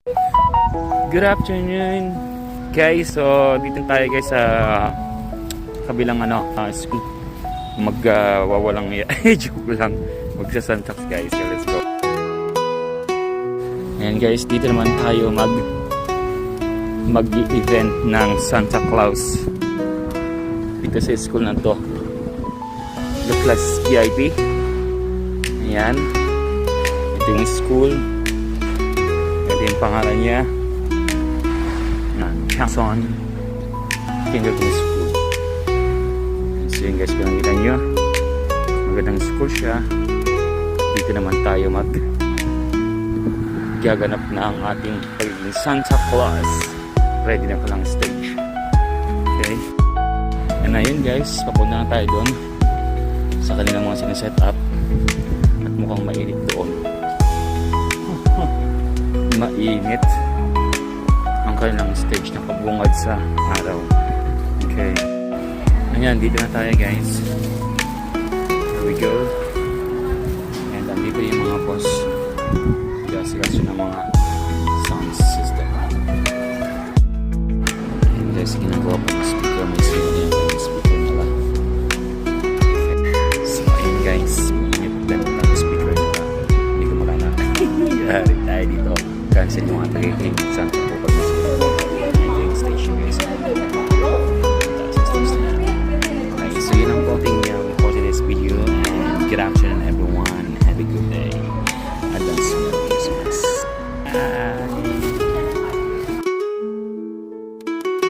Good afternoon guys. So dito tayo guys sa kabilang school. Magwawalang joke lang. Magsasantax guys. So let's go. Ayan guys, dito naman tayo mag-event ng Santa Claus dito sa school na to, The Class VIP. Ayan, ito yung school, ito yung pangalan niya, Chanson Kindergarten School. So yun guys, kung nakita nyo, magandang school siya. Dito naman tayo gaganap na ang ating pagiging Santa Claus. Ready na palang stage. Okay. And ayun guys, papunta na tayo doon sa kanilang mga sinaset up. At mukhang mainit doon. Mainit ang kanilang stage na kabungad sa araw. Okay. Ayan, dito na tayo guys. Here we go. And andito yung mga boss. Selection ng mga sound system. And guys, ginagawa pa ng speaker. May sino niya yung speaker nila. So ayun guys, mainit lang ang speaker nila. Hindi ko makana. Yari tayo dito. Cancel yung mga tagay Santa